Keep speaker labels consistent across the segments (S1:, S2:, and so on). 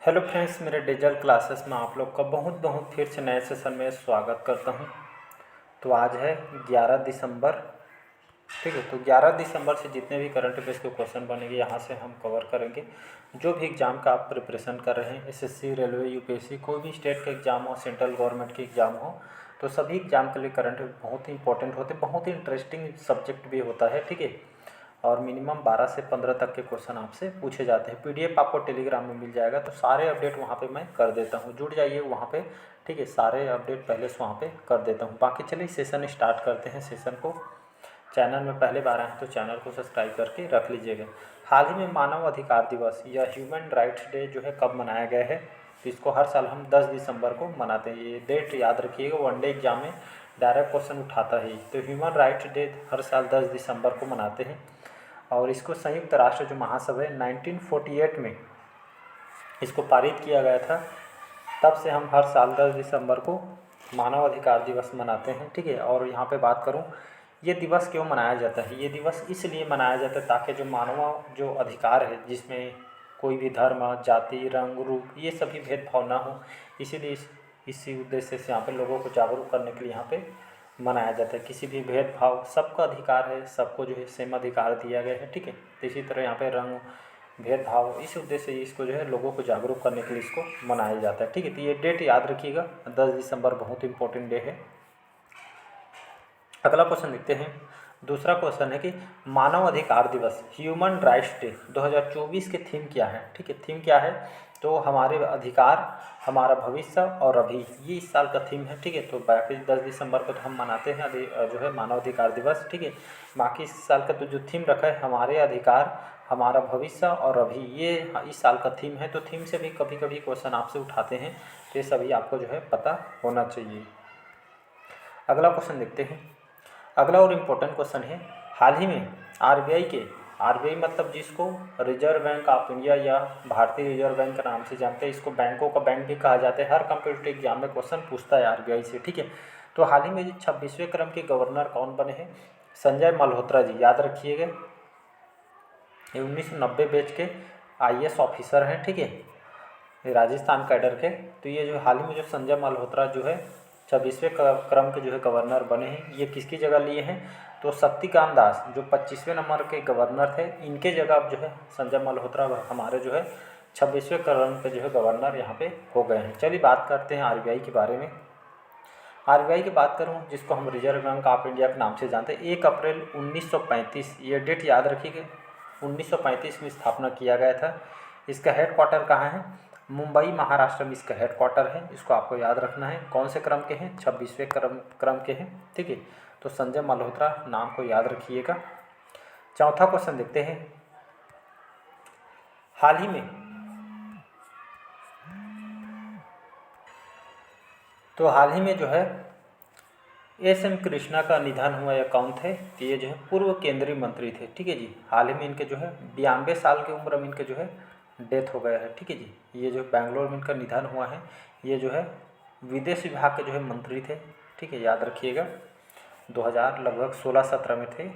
S1: Hello friends, मेरे digital classes में आप लोग का बहुत बहुत फिर से नए सेशन में स्वागत करता हूं। तो आज है 11 दिसंबर। ठीक है, तो 11 दिसंबर से जितने भी करंट अफेयर्स के क्वेश्चन बनेंगे यहाँ से हम कवर करेंगे। जो भी एग्ज़ाम का आप प्रिपरेशन कर रहे हैं, एसएससी, रेलवे, यूपीएससी, कोई भी स्टेट का एग्ज़ाम हो, सेंट्रल गवर्नमेंट की एग्ज़ाम हो, तो सभी एग्ज़ाम के लिए करंट बहुत ही इंपॉर्टेंट होते हैं। बहुत ही इंटरेस्टिंग सब्जेक्ट भी होता है। ठीक है, और मिनिमम 12 से 15 तक के क्वेश्चन आपसे पूछे जाते हैं। पीडीएफ आपको टेलीग्राम में मिल जाएगा, तो सारे अपडेट वहाँ पे मैं कर देता हूँ। जुड़ जाइए वहाँ पे। ठीक है, सारे अपडेट पहले से वहाँ पे कर देता हूँ। बाकी चलिए सेशन स्टार्ट करते हैं। सेशन को चैनल में पहले बार आए हैं तो चैनल को सब्सक्राइब करके रख लीजिएगा। हाल ही में मानव अधिकार दिवस या ह्यूमन राइट्स डे जो है कब मनाया गया है, तो इसको हर साल हम 10 दिसंबर को मनाते हैं। ये डेट याद रखिएगा, वनडे एग्जाम में डायरेक्ट क्वेश्चन उठाता है। तो ह्यूमन राइट्स डे हर साल 10 दिसंबर को मनाते हैं। और इसको संयुक्त राष्ट्र जो महासभा है 1948 में इसको पारित किया गया था। तब से हम हर साल 10 दिसंबर को मानव अधिकार दिवस मनाते हैं। ठीक है, और यहाँ पे बात करूँ ये दिवस क्यों मनाया जाता है। ये दिवस इसलिए मनाया जाता है ताकि जो मानव जो अधिकार है, जिसमें कोई भी धर्म, जाति, रंग, रूप, ये सभी भेदभाव ना हो, इसीलिए इसी उद्देश्य से यहाँ पे लोगों को जागरूक करने के लिए यहाँ पे मनाया जाता है। किसी भी भेदभाव, सबका अधिकार है, सबको जो है सेम अधिकार दिया गया है। ठीक है, तो इसी तरह यहाँ पे रंग भेदभाव, इस उद्देश्य से इसको जो है लोगों को जागरूक करने के लिए इसको मनाया जाता है। ठीक है, तो ये डेट याद रखिएगा, 10 दिसंबर बहुत इंपॉर्टेंट डे है। अगला क्वेश्चन देखते हैं। दूसरा क्वेश्चन है कि मानव अधिकार दिवस ह्यूमन राइट्स डे 2024 के थीम क्या है। ठीक है, थीम क्या है, तो हमारे अधिकार, हमारा भविष्य और अभी, ये इस साल का थीम है। ठीक है, तो बाकी 10 दिसंबर को तो हम मनाते हैं जो है मानव अधिकार दिवस। ठीक है, बाकी इस साल का तो जो थीम रखा है हमारे अधिकार, हमारा भविष्य और अभी, ये इस साल का थीम है। तो थीम से भी कभी कभी क्वेश्चन आपसे उठाते हैं, तो ये सभी आपको जो है पता होना चाहिए। अगला क्वेश्चन देखते हैं। अगला और इम्पोर्टेंट क्वेश्चन है, हाल ही में आरबीआई मतलब जिसको रिजर्व बैंक ऑफ इंडिया या भारतीय रिजर्व बैंक के नाम से जानते हैं, इसको बैंकों का बैंक भी कहा जाता है। हर कम्पिटिटिव एग्जाम में क्वेश्चन पूछता है आरबीआई से। ठीक है, तो हाल ही में 26वें क्रम के गवर्नर कौन बने हैं, संजय मल्होत्रा जी, याद रखिएगा। ये 1990 बैच के आईएएस ऑफिसर हैं। ठीक है, ये राजस्थान कैडर के। तो ये जो हाल ही में जो संजय मल्होत्रा जो है 26वें क्रम के जो है गवर्नर बने हैं, ये किसकी जगह लिए हैं, तो शक्तिकांत दास जो 25वें नंबर के गवर्नर थे, इनके जगह अब जो है संजय मल्होत्रा हमारे जो है 26वें क्रम के जो है गवर्नर यहाँ पे हो गए हैं। चलिए बात करते हैं आरबीआई के बारे में। आरबीआई की बात करूँ, जिसको हम रिजर्व बैंक ऑफ इंडिया के नाम से जानते हैं, 1 अप्रैल 1935, ये डेट याद रखिएगा, 1935 में स्थापना किया गया था। इसका हेड क्वार्टर कहाँ है, मुंबई महाराष्ट्र में इसका हेड क्वार्टर है। इसको आपको याद रखना है। कौन से क्रम के हैं, 26वें क्रम के हैं। ठीक है, तो संजय मल्होत्रा नाम को याद रखिएगा। चौथा क्वेश्चन देखते हैं। हाल ही में जो है एस.एम. कृष्णा का निधन हुआ, या कौन थे, तो ये जो है पूर्व केंद्रीय मंत्री थे। ठीक है जी, हाल ही में इनके जो है 92 साल की उम्र में इनके जो है डेथ हो गया है। ठीक है जी, ये जो बेंगलोर में इनका निधन हुआ है, ये जो है विदेश विभाग के जो है मंत्री थे। ठीक है, याद रखिएगा, 2000 लगभग 16-17 में थे,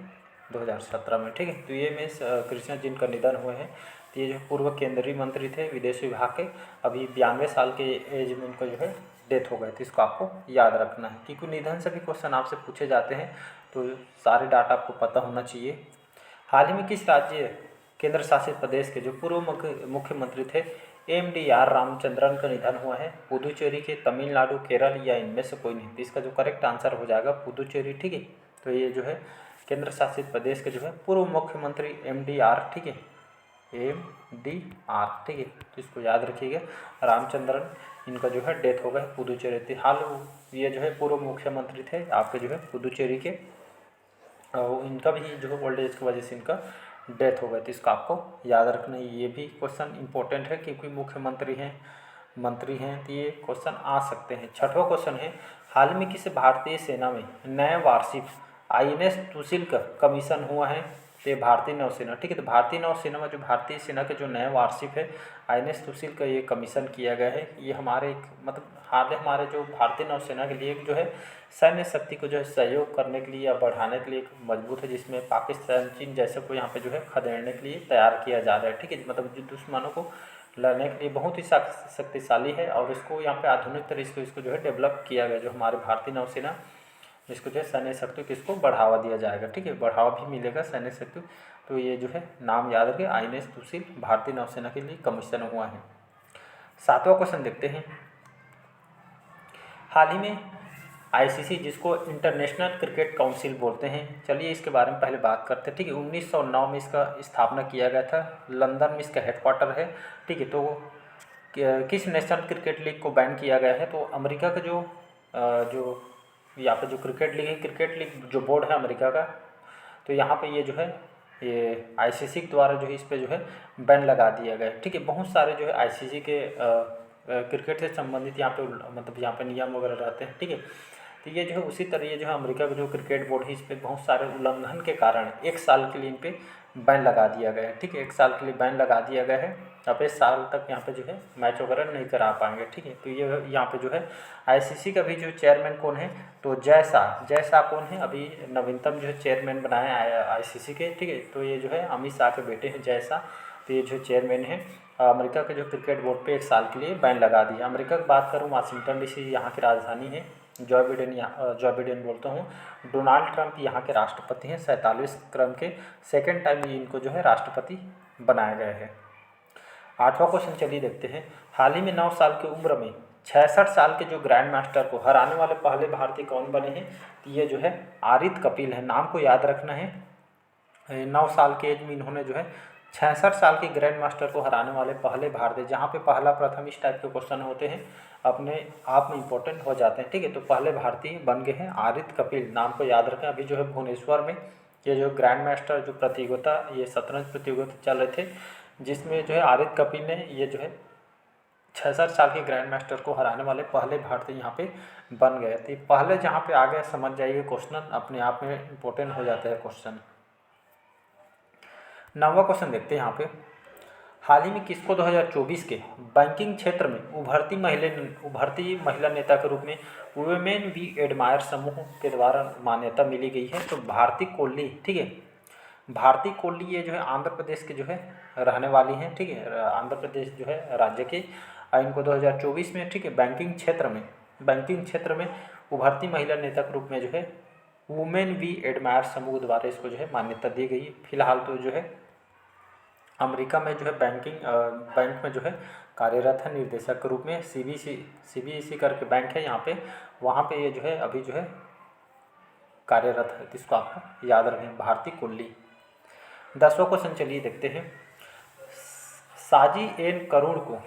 S1: 2017 में। ठीक है, तो ये में कृष्णा जिनका निधन हुए हैं, तो ये जो पूर्व केंद्रीय मंत्री थे विदेश विभाग के, अभी 92 साल के एज में इनको जो है डेथ हो गए थे। इसको आपको याद रखना है, क्योंकि निधन से भी क्वेश्चन आपसे पूछे जाते हैं, तो सारे डाटा आपको पता होना चाहिए। हाल ही में किस राज्य केंद्र शासित प्रदेश के जो पूर्व मुख्यमंत्री थे एम.डी.आर. रामचंद्रन का निधन हुआ है, पुदुचेरी के, तमिलनाडु, केरल, या इनमें से कोई नहीं। तो इसका जो करेक्ट आंसर हो जाएगा पुदुचेरी। ठीक है, तो ये जो है केंद्र शासित प्रदेश के जो है पूर्व मुख्यमंत्री एम.डी.आर. ठीक है, एम.डी.आर. ठीक है, तो इसको याद रखिएगा। रामचंद्रन, इनका जो है डेथ हो गया पुदुचेरी थी। हाल ये जो है पूर्व मुख्यमंत्री थे आपके जो है पुदुचेरी के, और इनका भी जो है ओल्ड एज की वजह से इनका डेथ हो गई थी। इसका आपको याद रखना है। ये भी क्वेश्चन इंपॉर्टेंट है, क्योंकि मुख्यमंत्री हैं, मंत्री हैं, तो ये क्वेश्चन आ सकते हैं। छठवां क्वेश्चन है, हाल में किसी भारतीय सेना में नए वार्षिक आईएनएस तुसिल का कमीशन हुआ है, तो ये भारतीय नौसेना। ठीक है, तो भारतीय नौसेना में जो भारतीय सेना के जो नए वार्षिक है आईएनएस तुसिल का ये कमीशन किया गया है। ये हमारे एक मतलब हाल हमारे जो भारतीय नौसेना के लिए एक जो है सैन्य शक्ति को जो है सहयोग करने के लिए या बढ़ाने के लिए एक मजबूत है, जिसमें पाकिस्तान, चीन जैसे को यहाँ पे जो है खदेड़ने के लिए तैयार किया जा रहा है। ठीक है, मतलब जो दुश्मनों को लड़ने के लिए बहुत ही शक्तिशाली है और इसको यहाँ पे आधुनिक तरीके से इसको जो है डेवलप किया गया, जो हमारे भारतीय नौसेना जिसको जो है सैन्य शक्ति को इसको बढ़ावा दिया जाएगा, ठीक है, बढ़ावा भी मिलेगा सैन्य शक्ति। तो ये जो है नाम याद रखें, INS सुशील भारतीय नौसेना के लिए कमीशन हुआ है। 7वां क्वेश्चन देखते हैं। हाल ही में ICC जिसको इंटरनेशनल क्रिकेट काउंसिल बोलते हैं, चलिए इसके बारे में पहले बात करते हैं, ठीक है। 1909 में इसका स्थापना किया गया था, लंदन में इसका हेडक्वार्टर है, ठीक है। तो किस नेशनल क्रिकेट लीग को बैन किया गया है, तो अमेरिका का जो यहाँ पे जो क्रिकेट लीग है, क्रिकेट लीग जो बोर्ड है अमेरिका का, तो यहाँ पे ये जो है ये ICC के द्वारा जो है इस पर जो है बैन लगा दिया गया है, ठीक है। बहुत सारे जो है ICC के क्रिकेट से संबंधित यहाँ पे मतलब यहाँ पे नियम वगैरह रहते हैं, ठीक है। तो ये जो है उसी तरह ये जो है अमेरिका का जो क्रिकेट बोर्ड है इस पर बहुत सारे उल्लंघन के कारण 1 साल के लिए इन पे बैन लगा दिया गया है, ठीक है। 1 साल के लिए बैन लगा दिया गया है, अब 1 साल तक यहाँ पे जो है मैच वगैरह नहीं करा पाएंगे, ठीक है। तो ये यहाँ पे जो है ICC का भी जो चेयरमैन कौन है, तो जय शाह कौन है, अभी नवीनतम जो है चेयरमैन बनाए ICC के, ठीक है। तो ये जो है अमित शाह के बेटे हैं जय शाह, तो ये जो चेयरमैन है अमेरिका के जो क्रिकेट बोर्ड पे 1 साल के लिए बैन लगा दिया। अमेरिका की बात करूँ, वाशिंगटन DC यहाँ की राजधानी है, जॉय बिडेन बोलता हूँ। डोनाल्ड ट्रंप यहाँ के राष्ट्रपति हैं, 47 क्रम के सेकेंड टाइम ये इनको जो है राष्ट्रपति बनाया गया है। 8वां क्वेश्चन चलिए देखते हैं। हाल ही में 9 साल की उम्र में 66 साल के जो ग्रैंड मास्टर को हराने वाले पहले भारतीय कौन बने हैं, तो ये जो है आरित कपिल है, नाम को याद रखना है। 9 साल के एज में इन्होंने जो है 66 साल के ग्रैंड मास्टर को हराने वाले पहले भारतीय, जहाँ पे पहला प्रथम इस टाइप के क्वेश्चन होते हैं अपने आप में इम्पोर्टेंट हो जाते हैं, ठीक है। तो पहले भारतीय बन गए हैं आरित कपिल, नाम को याद रखें। अभी जो है भुवनेश्वर में ये जो ग्रैंड मास्टर जो प्रतियोगिता, ये शतरंज प्रतियोगिता चल रहे थे, जिसमें जो है आरित कपिल ने ये जो है 66 साल के ग्रैंड मास्टर को हराने वाले पहले भारतीय यहाँ पे बन गए थे। पहले जहाँ पे आ गए समझ जाइए, क्वेश्चन अपने आप में इम्पोर्टेंट हो जाता है क्वेश्चन। 9वां क्वेश्चन देखते हैं यहाँ पे। हाल ही में किसको 2024 के बैंकिंग क्षेत्र में उभरती महिला नेता के रूप में वुमेन वी एडमायर समूह के द्वारा मान्यता मिली गई है, तो भारती कोहली, ठीक है। भारती कोहली ये जो है आंध्र प्रदेश के जो है रहने वाली हैं, ठीक है। आंध्र प्रदेश जो है राज्य के, इनको 2024 में, ठीक है, बैंकिंग क्षेत्र में उभरती महिला नेता के रूप में जो है वुमेन वी एडमायर समूह द्वारा इसको जो है मान्यता दी गई है। फिलहाल तो जो है अमेरिका में जो है बैंक में जो है कार्यरत है निर्देशक के रूप में। CBSE करके बैंक है यहाँ पे, वहाँ पे ये जो है अभी जो है कार्यरत है, इसको आपको याद रखें, भारती कोहली। 10वां क्वेश्चन चलिए देखते हैं। साजी एन करुण को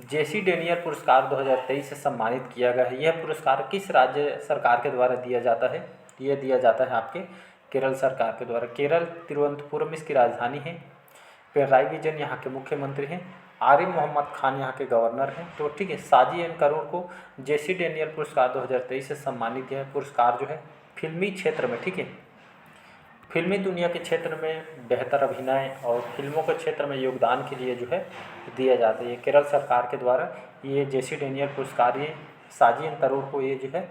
S1: JC डेनियल पुरस्कार 2023 से सम्मानित किया गया है। यह पुरस्कार किस राज्य सरकार के द्वारा दिया जाता है, ये दिया जाता है आपके केरल सरकार के द्वारा। केरल तिरुवनंतपुरम इसकी राजधानी है। पिनराई विजयन यहाँ के मुख्यमंत्री हैं। आरिफ मोहम्मद खान यहाँ के गवर्नर हैं। तो ठीक है, साजी एन करुण को JC डेनियल पुरस्कार 2023 से सम्मानित किया है। पुरस्कार जो है फिल्मी क्षेत्र में, ठीक है, फिल्मी दुनिया के क्षेत्र में बेहतर अभिनय और फिल्मों के क्षेत्र में योगदान के लिए जो है दिया जाता है। ये केरल सरकार के द्वारा ये JC डेनियल पुरस्कार ये साजी एन करुण को ये जो है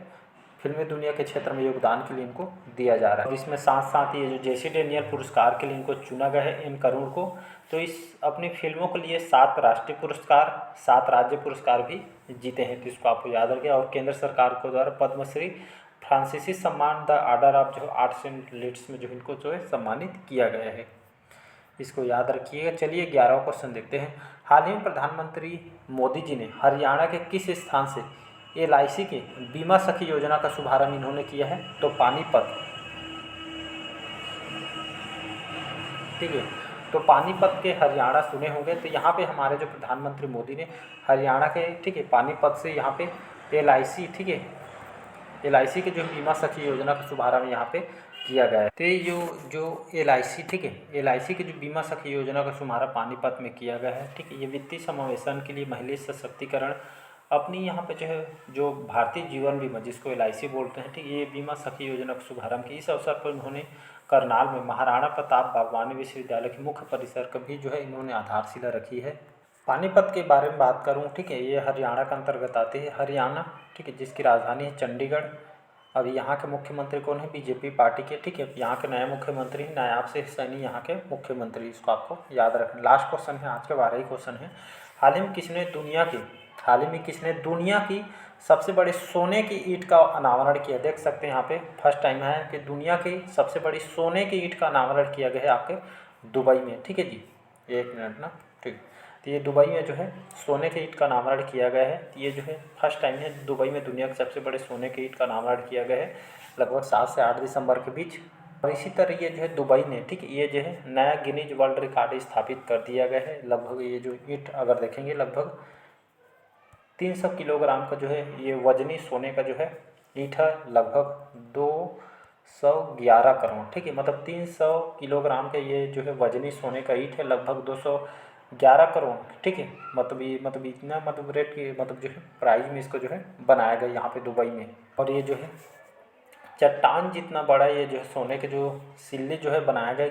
S1: फिल्मी दुनिया के क्षेत्र में योगदान के लिए इनको दिया जा रहा है। और इसमें साथ साथ ये जो JC डेनियल पुरस्कार के लिए इनको चुना गया है एन करुण को, तो इस अपनी फिल्मों के लिए 7 राष्ट्रीय पुरस्कार, 7 राज्य पुरस्कार भी जीते हैं, तो इसको आपको याद रखें। और केंद्र सरकार के द्वारा पद्मश्री, फ्रांसीसी सम्मान, द आर्डर ऑफ जो आर्ट्स एंड लिट्स में जो इनको जो है सम्मानित किया गया है, इसको याद रखिएगा। चलिए 11वां क्वेश्चन देखते हैं। हाल ही में प्रधानमंत्री मोदी जी ने हरियाणा के किस स्थान से LIC के बीमा सखी योजना का शुभारंभ इन्होंने किया है, तो पानीपत, ठीक है। तो पानीपत के हरियाणा सुने होंगे, तो यहाँ पे हमारे जो प्रधानमंत्री मोदी ने हरियाणा के, ठीक है, पानीपत से यहाँ पे LIC, ठीक है, LIC के जो बीमा सखी योजना का शुभारंभ यहाँ पे किया गया है। तो ये जो LIC, ठीक है, LIC की जो बीमा सखी योजना का शुभारंभ पानीपत में किया गया है, ठीक है। ये वित्तीय समावेशन के लिए महिला सशक्तिकरण अपनी यहाँ पे जो है जो भारतीय जीवन बीमा जिसको LIC बोलते हैं, ठीक, ये बीमा सखी योजना का शुभारंभ की। इस अवसर पर उन्होंने करनाल में महाराणा प्रताप बागवानी विश्वविद्यालय के मुख्य परिसर का भी जो है इन्होंने आधारशिला रखी है। पानीपत के बारे में बात करूँ, ठीक है, ये हरियाणा का अंतर्गत आती है, हरियाणा, ठीक है, जिसकी राजधानी है चंडीगढ़। अभी यहाँ के मुख्यमंत्री कौन है, BJP पार्टी के, ठीक है, यहाँ के नए मुख्यमंत्री नायाब से सैनी यहाँ के मुख्यमंत्री, इसको आपको याद रखना। लास्ट क्वेश्चन है आज के 12 ही क्वेश्चन है। हाल ही में किसने दुनिया की सबसे बड़े सोने की ईंट का अनावरण किया? देख सकते हैं यहाँ पे फर्स्ट टाइम है कि दुनिया की सबसे बड़ी सोने की ईंट का अनावरण किया गया है आपके दुबई में। ठीक है जी, एक मिनट ना। ठीक, तो ये दुबई में जो है सोने के ईंट का अनावरण किया गया है। ये जो है फर्स्ट टाइम है दुबई में दुनिया के सबसे बड़े सोने के ईंट का अनावरण किया गया है, लगभग 7 से 8 दिसंबर के बीच। और इसी तरह ये जो है दुबई ने, ठीक है, ये जो है नया गिनीज वर्ल्ड रिकॉर्ड स्थापित कर दिया गया है। लगभग ये जो ईंट अगर देखेंगे लगभग 300 किलोग्राम का जो है ये वजनी सोने का जो है ईंट है, लगभग 211 करोड़। ठीक है, मतलब 300 किलोग्राम के ये जो है वजनी सोने का ईंट है, लगभग 211 करोड़। ठीक है, मतलब इतना मतलब रेट की मतलब जो है प्राइस में इसको जो है बनाया गया यहाँ पे दुबई में। और ये जो है चट्टान जितना बड़ा ये जो है सोने के जो सिल्ली जो है बनाया गया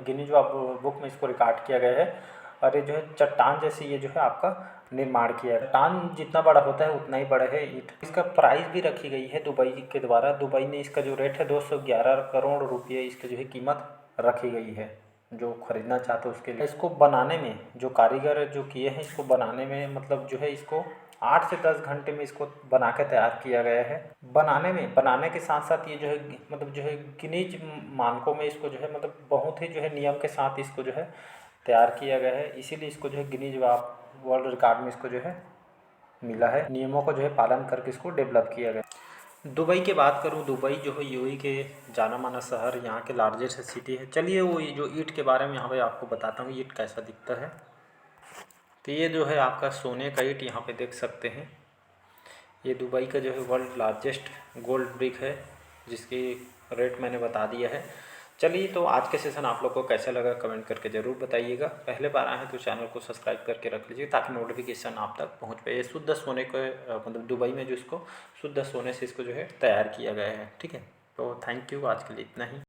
S1: गिनीज बुक में इसको रिकॉर्ड किया गया है। और ये जो है चट्टान जैसे ये जो है आपका निर्माण किया है। चट्टान जितना बड़ा होता है उतना ही बड़ा है ईंट। इसका प्राइस भी रखी गई है दुबई के द्वारा। दुबई ने इसका जो रेट है 211 करोड़ रुपये इसकी जो है कीमत रखी गई है, जो खरीदना चाहते हैं उसके लिए। इसको बनाने में जो कारीगर जो किए हैं, इसको बनाने में मतलब जो है इसको 8 से 10 घंटे में इसको बना के तैयार किया गया है। बनाने के साथ साथ ये जो है मतलब जो है गिनीज मानकों में इसको जो है मतलब बहुत ही जो है नियम के साथ इसको जो है तैयार किया गया है। इसीलिए इसको जो है गिनीज वर्ल्ड रिकॉर्ड में इसको जो है मिला है। नियमों को जो है पालन करके इसको डेवलप किया गया। दुबई की बात करूँ, दुबई जो है यूएई के जाना माना शहर, यहाँ के लार्जेस्ट सिटी है। चलिए वो ये जो ईंट के बारे में यहाँ पे आपको बताता हूँ ईंट कैसा दिखता है। तो ये जो है आपका सोने का ईंट यहाँ पे देख सकते हैं। ये दुबई का जो है वर्ल्ड लार्जेस्ट गोल्ड ब्रिक है, जिसकी रेट मैंने बता दिया है। चलिए, तो आज के सेशन आप लोग को कैसा लगा कमेंट करके ज़रूर बताइएगा। पहले बार आए हैं तो चैनल को सब्सक्राइब करके रख लीजिए ताकि नोटिफिकेशन आप तक पहुंच पाए। ये शुद्ध सोने को मतलब दुबई में जो इसको शुद्ध सोने से इसको जो है तैयार किया गया है। ठीक है, तो थैंक यू, आज के लिए इतना ही।